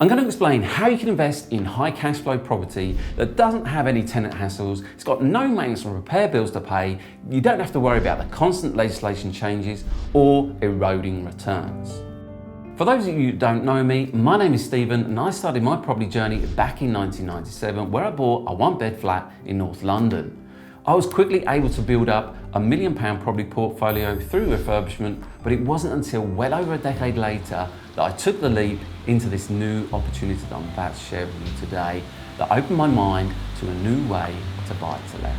I'm going to explain how you can invest in high cash flow property that doesn't have any tenant hassles, it's got no maintenance or repair bills to pay, you don't have to worry about the constant legislation changes or eroding returns. For those of you who don't know me, my name is Stephen and I started my property journey back in 1997 where I bought a one-bed flat in North London. I was quickly able to build up a £1 million property portfolio through refurbishment, but it wasn't until well over a decade later that I took the leap into this new opportunity that I'm about to share with you today that opened my mind to a new way to buy to let.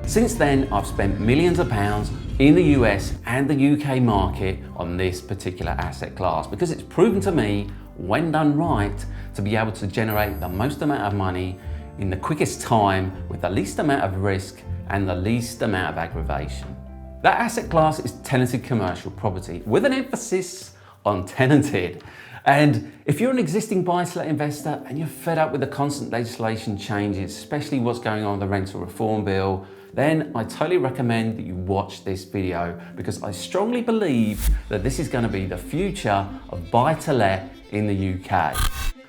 Since then, I've spent millions of pounds in the US and the UK market on this particular asset class because it's proven to me, when done right, to be able to generate the most amount of money in the quickest time with the least amount of risk and the least amount of aggravation. That asset class is tenanted commercial property with an emphasis on tenanted. And if you're an existing buy-to-let investor and you're fed up with the constant legislation changes, especially what's going on with the rental reform bill, then I totally recommend that you watch this video because I strongly believe that this is going to be the future of buy-to-let in the UK.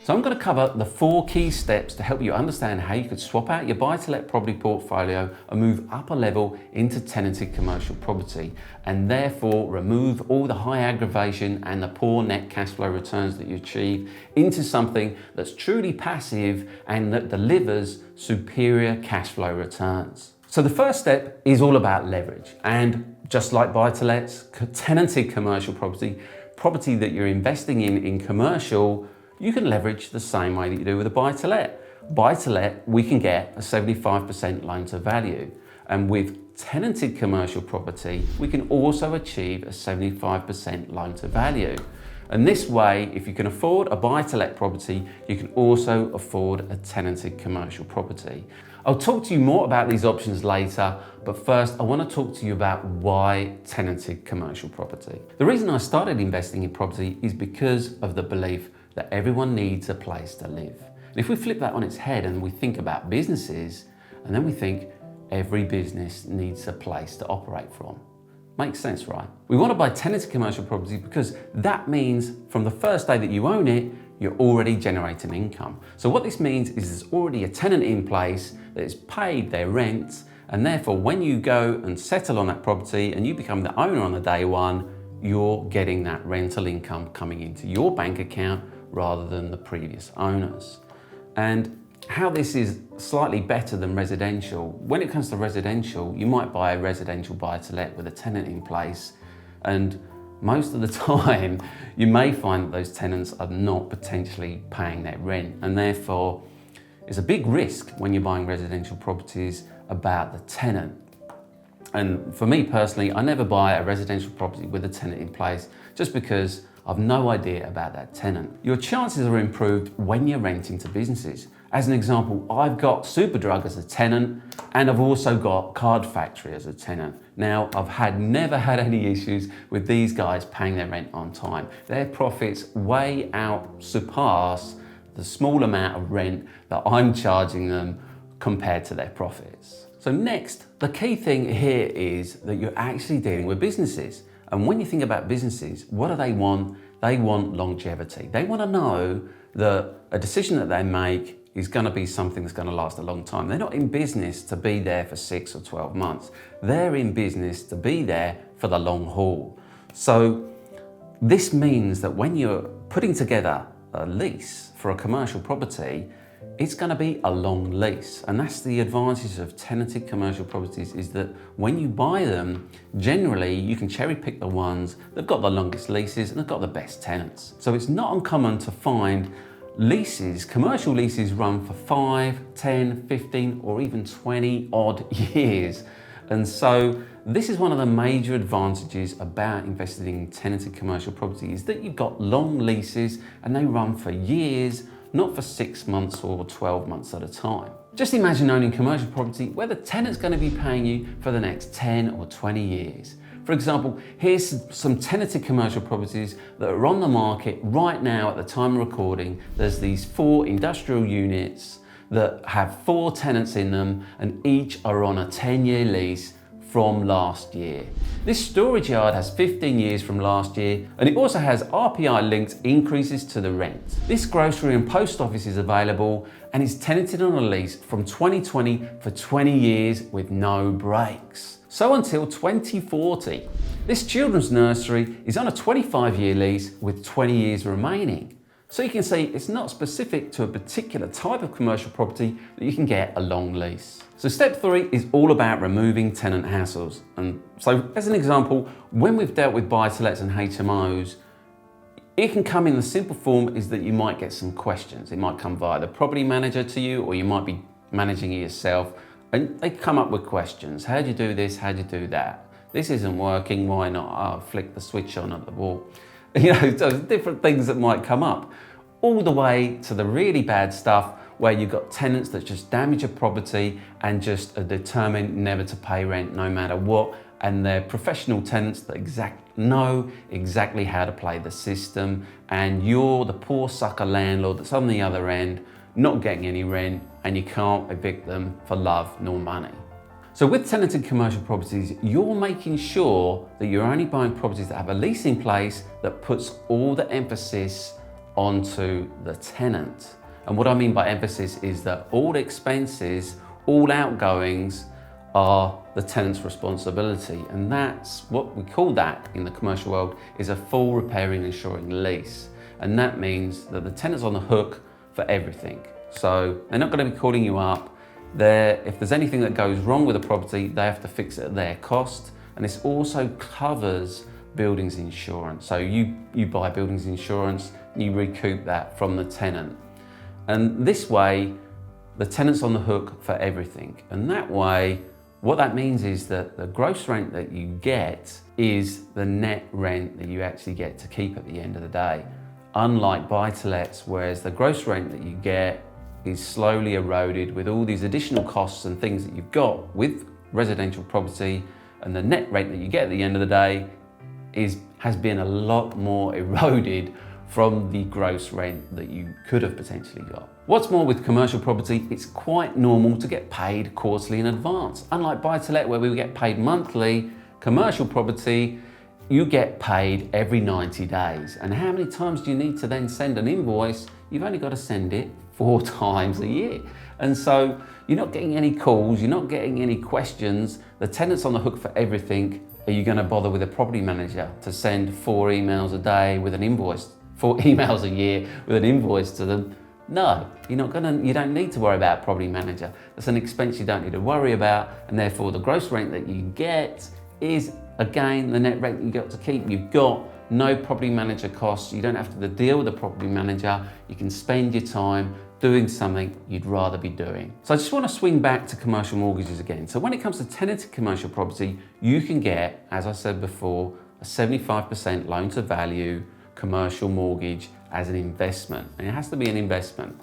So I'm going to cover the 4 key steps to help you understand how you could swap out your buy-to-let property portfolio and move up a level into tenanted commercial property and therefore remove all the high aggravation and the poor net cash flow returns that you achieve into something that's truly passive and that delivers superior cash flow returns. So the first step is all about leverage, and just like buy-to-lets, tenanted commercial property that you're investing in commercial, you can leverage the same way that you do with a buy-to-let. Buy-to-let, we can get a 75% loan to value. And with tenanted commercial property, we can also achieve a 75% loan to value. And this way, if you can afford a buy-to-let property, you can also afford a tenanted commercial property. I'll talk to you more about these options later, but first I want to talk to you about why tenanted commercial property. The reason I started investing in property is because of the belief that everyone needs a place to live. And if we flip that on its head and we think about businesses, and then we think every business needs a place to operate from. Makes sense, right? We want to buy tenanted commercial property because that means from the first day that you own it, you're already generating income. So what this means is there's already a tenant in place that has paid their rent, and therefore when you go and settle on that property and you become the owner on the day one, you're getting that rental income coming into your bank account rather than the previous owners. And how this is slightly better than residential, when it comes to residential, you might buy a residential buy-to-let with a tenant in place, and most of the time you may find that those tenants are not potentially paying their rent, and therefore it's a big risk when you're buying residential properties about the tenant. And for me personally, I never buy a residential property with a tenant in place just because I've no idea about that tenant. Your chances are improved when you're renting to businesses. As an example, I've got Superdrug as a tenant and I've also got Card Factory as a tenant. Now, I've never had any issues with these guys paying their rent on time. Their profits way surpass the small amount of rent that I'm charging them compared to their profits. So next, the key thing here is that you're actually dealing with businesses. And when you think about businesses, what do they want? They want longevity. They want to know that a decision that they make is going to be something that's going to last a long time. They're not in business to be there for 6 or 12 months. They're in business to be there for the long haul. So this means that when you're putting together a lease for a commercial property, it's going to be a long lease. And that's the advantage of tenanted commercial properties, is that when you buy them, generally you can cherry pick the ones that've got the longest leases and they've got the best tenants. So it's not uncommon to find leases, commercial leases run for 5, 10, 15 or even 20 odd years. And so this is one of the major advantages about investing in tenanted commercial property, is that you've got long leases and they run for years, not for 6 months or 12 months at a time. Just imagine owning commercial property where the tenant's going to be paying you for the next 10 or 20 years. For example, here's some tenanted commercial properties that are on the market right now at the time of recording. There's these 4 industrial units that have 4 tenants in them and each are on a 10-year lease from last year. This storage yard has 15 years from last year, and it also has RPI linked increases to the rent. This grocery and post office is available and is tenanted on a lease from 2020 for 20 years with no breaks. So until 2040. This children's nursery is on a 25-year lease with 20 years remaining. So you can see it's not specific to a particular type of commercial property that you can get a long lease. So step 3 is all about removing tenant hassles. And so as an example, when we've dealt with buy-to-lets and HMOs, it can come in the simple form is that you might get some questions. It might come via the property manager to you, or you might be managing it yourself, and they come up with questions. How do you do this? How do you do that? This isn't working, why not? I'll flick the switch on at the wall. You know, those different things that might come up, all the way to the really bad stuff where you've got tenants that just damage a property and just are determined never to pay rent no matter what, and they're professional tenants that know exactly how to play the system, and you're the poor sucker landlord that's on the other end, not getting any rent, and you can't evict them for love nor money. So with tenanted commercial properties, you're making sure that you're only buying properties that have a lease in place that puts all the emphasis onto the tenant. And what I mean by emphasis is that all expenses, all outgoings are the tenant's responsibility. And that's what we call that in the commercial world is a full repairing and insuring lease. And that means that the tenant's on the hook for everything. So they're not going to be calling you up. If there's anything that goes wrong with the property, they have to fix it at their cost. And this also covers buildings insurance. So you buy buildings insurance, you recoup that from the tenant. And this way, the tenant's on the hook for everything. And that way, what that means is that the gross rent that you get is the net rent that you actually get to keep at the end of the day. Unlike buy-to-lets, whereas the gross rent that you get is slowly eroded with all these additional costs and things that you've got with residential property, and the net rent that you get at the end of the day has been a lot more eroded from the gross rent that you could have potentially got. What's more, with commercial property, it's quite normal to get paid quarterly in advance. Unlike buy-to-let where we get paid monthly, commercial property, you get paid every 90 days. And how many times do you need to then send an invoice? You've only got to send it 4 times a year. And so you're not getting any calls, you're not getting any questions. The tenant's on the hook for everything. Are you going to bother with a property manager to send 4 emails a day with an invoice, 4 emails a year with an invoice to them? No, you don't need to worry about a property manager. That's an expense you don't need to worry about, and therefore the gross rent that you get is, again, the net rent you got to keep. You've got no property manager costs. You don't have to deal with a property manager. You can spend your time doing something you'd rather be doing. So I just want to swing back to commercial mortgages again. So when it comes to tenanted commercial property, you can get, as I said before, a 75% loan to value commercial mortgage as an investment. And it has to be an investment.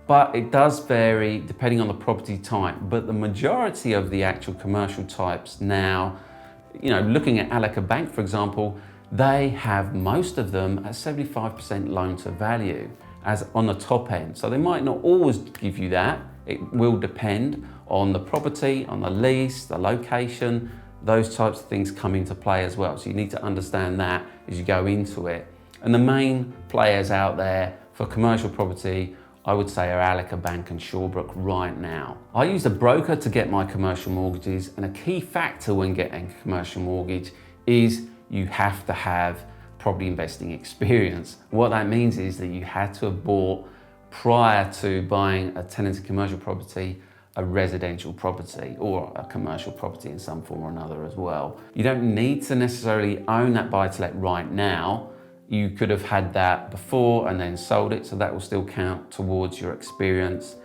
But it does vary depending on the property type. But the majority of the actual commercial types now, looking at Alaka Bank, for example, they have most of them at 75% loan to value as on the top end. So they might not always give you that. It will depend on the property, on the lease, the location. Those types of things come into play as well. So you need to understand that as you go into it. And the main players out there for commercial property, I would say, are Alaka Bank and Shawbrook right now. I use a broker to get my commercial mortgages, and a key factor when getting a commercial mortgage is you have to have property investing experience. What that means is that you had to have bought, prior to buying a tenanted commercial property, a residential property or a commercial property in some form or another as well. You don't need to necessarily own that buy-to-let right now. You could have had that before and then sold it, so that will still count towards your experience.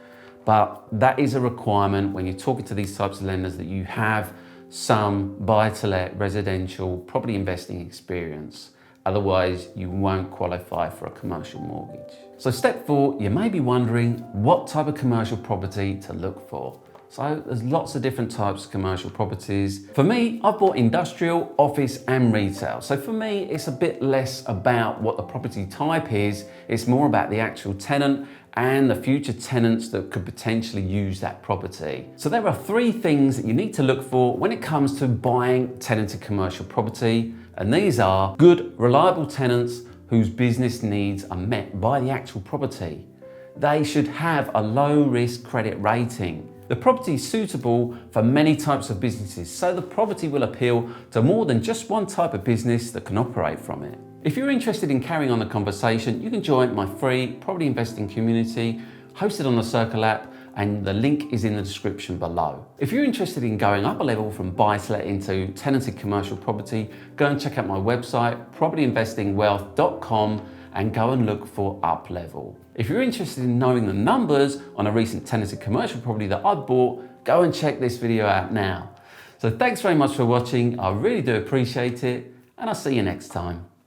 But that is a requirement when you're talking to these types of lenders, that you have some buy-to-let residential property investing experience. Otherwise, you won't qualify for a commercial mortgage. So step 4, you may be wondering what type of commercial property to look for. So there's lots of different types of commercial properties. For me, I've bought industrial, office and retail. So for me, it's a bit less about what the property type is. It's more about the actual tenant and the future tenants that could potentially use that property. So there are 3 things that you need to look for when it comes to buying tenanted commercial property, and these are good, reliable tenants whose business needs are met by the actual property. They should have a low risk credit rating. The property is suitable for many types of businesses, so the property will appeal to more than just one type of business that can operate from it. If you're interested in carrying on the conversation, you can join my free property investing community hosted on the Circle app, and the link is in the description below. If you're interested in going up a level from buy-to-let into tenanted commercial property, go and check out my website, propertyinvestingwealth.com, and go and look for UpLevel. If you're interested in knowing the numbers on a recent tenanted commercial property that I've bought, go and check this video out now. So thanks very much for watching. I really do appreciate it, and I'll see you next time.